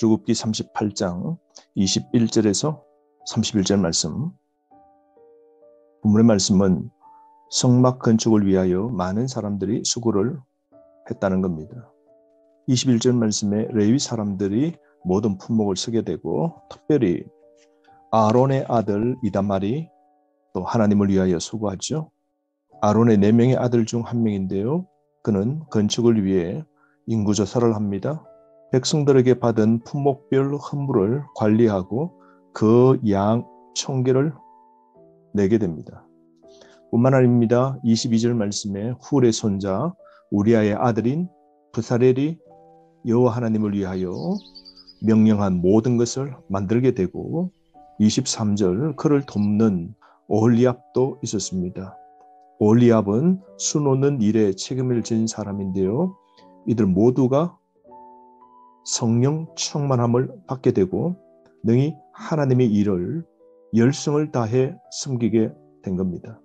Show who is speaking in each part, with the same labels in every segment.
Speaker 1: 출애굽기 38장 21절에서 31절 말씀. 본문의 말씀은 성막 건축을 위하여 많은 사람들이 수고를 했다는 겁니다. 21절 말씀에 레위 사람들이 모든 품목을 쓰게 되고, 특별히 아론의 아들 이다말이 또 하나님을 위하여 수고하죠. 아론의 4명의 아들 중 한 명인데요, 그는 건축을 위해 인구조사를 합니다. 백성들에게 받은 품목별 헌물을 관리하고 그 양 1000개를 내게 됩니다. 뿐만 아닙니다. 22절 말씀에 훌의 손자 우리아의 아들인 브사렐이 여호와 하나님을 위하여 명령한 모든 것을 만들게 되고, 23절 그를 돕는 오홀리압도 있었습니다. 오홀리압은 수놓는 일에 책임을 진 사람인데요, 이들 모두가 성령 충만함을 받게 되고 능히 하나님의 일을 열성을 다해 섬기게 된 겁니다.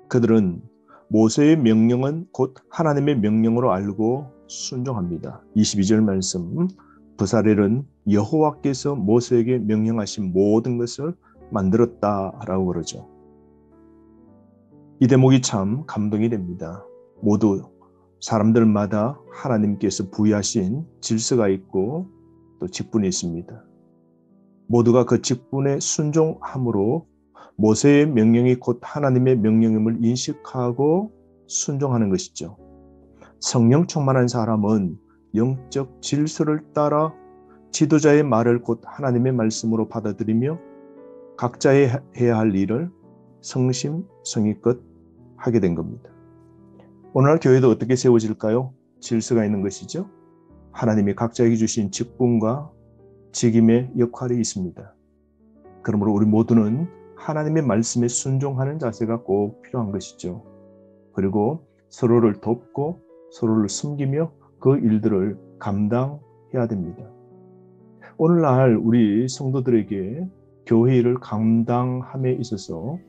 Speaker 1: 그들은 모세의 명령은 곧 하나님의 명령으로 알고 순종합니다. 22절 말씀, 브사렐은 여호와께서 모세에게 명령하신 모든 것을 만들었다라고 그러죠. 이 대목이 참 감동이 됩니다. 모두 사람들마다 하나님께서 부여하신 질서가 있고 또 직분이 있습니다. 모두가 그 직분에 순종함으로 모세의 명령이 곧 하나님의 명령임을 인식하고 순종하는 것이죠. 성령 충만한 사람은 영적 질서를 따라 지도자의 말을 곧 하나님의 말씀으로 받아들이며 각자의 해야 할 일을 성심성의껏 하게 된 겁니다. 오늘날 교회도 어떻게 세워질까요? 질서가 있는 것이죠. 하나님이 각자에게 주신 직분과 직임의 역할이 있습니다. 그러므로 우리 모두는 하나님의 말씀에 순종하는 자세가 꼭 필요한 것이죠. 그리고 서로를 돕고 서로를 섬기며 그 일들을 감당해야 됩니다. 오늘날 우리 성도들에게 교회 일을 감당함에 있어서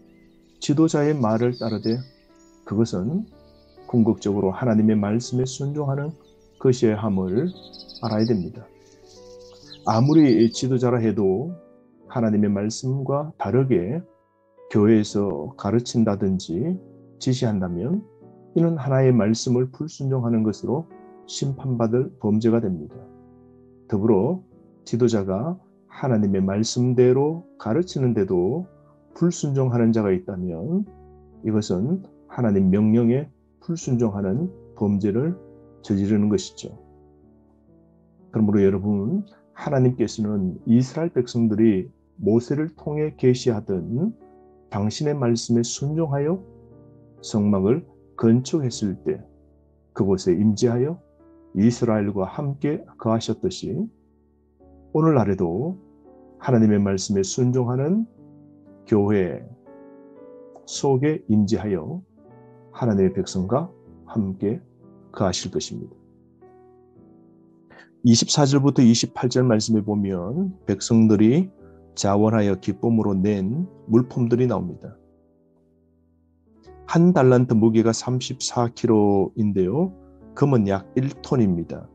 Speaker 1: 지도자의 말을 따르되 그것은 궁극적으로 하나님의 말씀에 순종하는 것이어야 함을 알아야 됩니다. 아무리 지도자라 해도 하나님의 말씀과 다르게 교회에서 가르친다든지 지시한다면 이는 하나의 말씀을 불순종하는 것으로 심판받을 범죄가 됩니다. 더불어 지도자가 하나님의 말씀대로 가르치는데도 불순종하는 자가 있다면 이것은 하나님 명령에 불순종하는 범죄를 저지르는 것이죠. 그러므로 여러분, 하나님께서는 이스라엘 백성들이 모세를 통해 계시하던 당신의 말씀에 순종하여 성막을 건축했을 때 그곳에 임재하여 이스라엘과 함께 거하셨듯이 오늘날에도 하나님의 말씀에 순종하는 교회 속에 임재하여 하나님의 백성과 함께 거하실 것입니다. 24절부터 28절 말씀에 보면 백성들이 자원하여 기쁨으로 낸 물품들이 나옵니다. 한 달란트 무게가 34kg인데요. 금은 약 1톤입니다.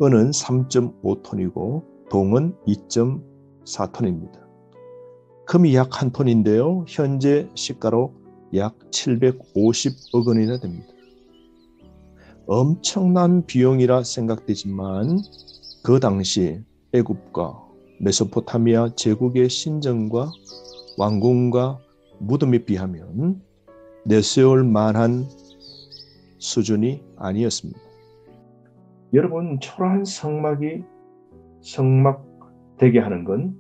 Speaker 1: 은은 3.5톤이고 동은 2.4톤입니다. 금이 약 1톤인데요. 현재 시가로 약 750억 원이나 됩니다. 엄청난 비용이라 생각되지만 그 당시 애굽과 메소포타미아 제국의 신전과 왕궁과 무덤에 비하면 내세울 만한 수준이 아니었습니다. 여러분, 초라한 성막이 성막되게 하는 건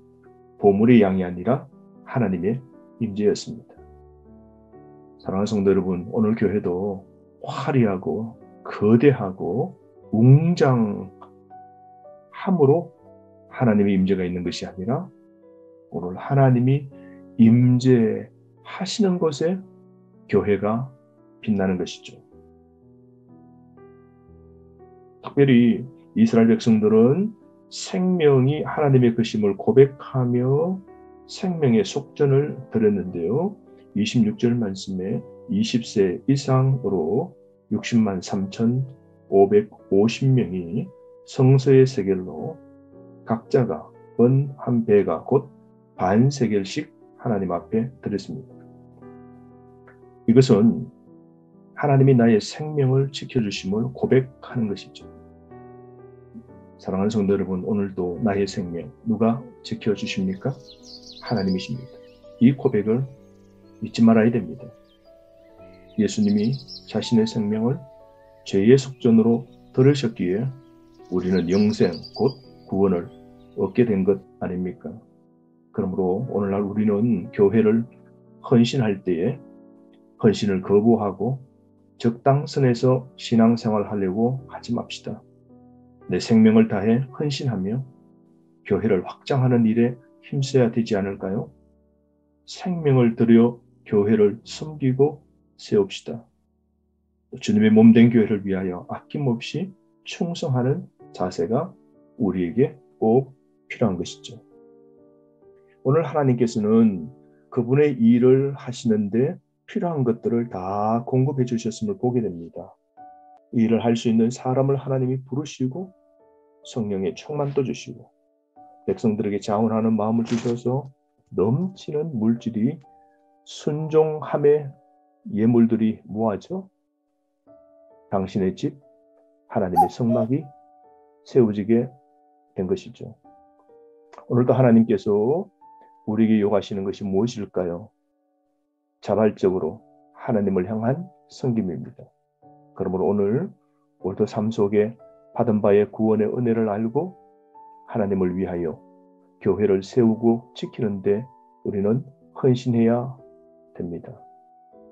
Speaker 1: 보물의 양이 아니라 하나님의 임재였습니다. 사랑하는 성도 여러분, 오늘 교회도 화려하고 거대하고 웅장함으로 하나님의 임재가 있는 것이 아니라 오늘 하나님이 임재하시는 곳에 교회가 빛나는 것이죠. 특별히 이스라엘 백성들은 생명이 하나님의 것임을 고백하며 생명의 속전을 드렸는데요. 26절 말씀에 20세 이상으로 60만 3,550명이 성서의 세겔로 각자가 은 한 배가 곧 반 세겔씩 하나님 앞에 드렸습니다. 이것은 하나님이 나의 생명을 지켜주심을 고백하는 것이죠. 사랑하는 성도 여러분, 오늘도 나의 생명 누가 지켜주십니까? 하나님이십니다. 이 고백을 잊지 말아야 됩니다. 예수님이 자신의 생명을 죄의 속전으로 들으셨기에 우리는 영생 곧 구원을 얻게 된 것 아닙니까? 그러므로 오늘날 우리는 교회를 헌신할 때에 헌신을 거부하고 적당선에서 신앙생활을 하려고 하지 맙시다. 내 생명을 다해 헌신하며 교회를 확장하는 일에 힘써야 되지 않을까요? 생명을 들여 교회를 숨기고 세웁시다. 주님의 몸된 교회를 위하여 아낌없이 충성하는 자세가 우리에게 꼭 필요한 것이죠. 오늘 하나님께서는 그분의 일을 하시는데 필요한 것들을 다 공급해 주셨음을 보게 됩니다. 이 일을 할 수 있는 사람을 하나님이 부르시고 성령의 충만도 주시고 백성들에게 자원하는 마음을 주셔서 넘치는 물질이 순종함의 예물들이 모아져 당신의 집 하나님의 성막이 세워지게 된 것이죠. 오늘도 하나님께서 우리에게 요구하시는 것이 무엇일까요? 자발적으로 하나님을 향한 섬김입니다. 그러므로 오늘 우리도 삶 속에 받은 바의 구원의 은혜를 알고 하나님을 위하여 교회를 세우고 지키는데 우리는 헌신해야 됩니다.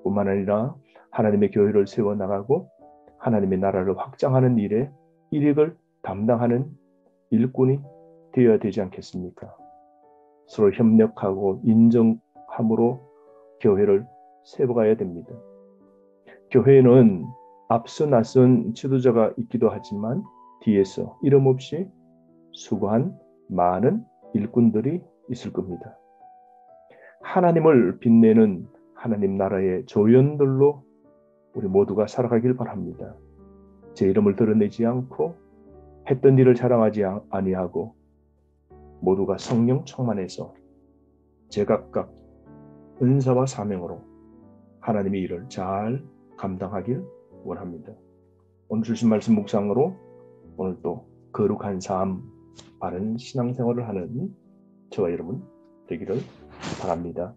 Speaker 1: 뿐만 아니라 하나님의 교회를 세워나가고 하나님의 나라를 확장하는 일에 일익을 담당하는 일꾼이 되어야 되지 않겠습니까? 서로 협력하고 인정함으로 교회를 세워가야 됩니다. 교회에는 앞서 나선 지도자가 있기도 하지만 뒤에서 이름 없이 수고한 많은 일꾼들이 있을 겁니다. 하나님을 빛내는 하나님 나라의 조연들로 우리 모두가 살아가길 바랍니다. 제 이름을 드러내지 않고 했던 일을 자랑하지 아니하고 모두가 성령 충만해서 제각각 은사와 사명으로 하나님의 일을 잘 감당하길 원합니다. 오늘 주신 말씀 묵상으로 오늘 또 거룩한 삶, 바른 신앙생활을 하는 저와 여러분 되기를 바랍니다.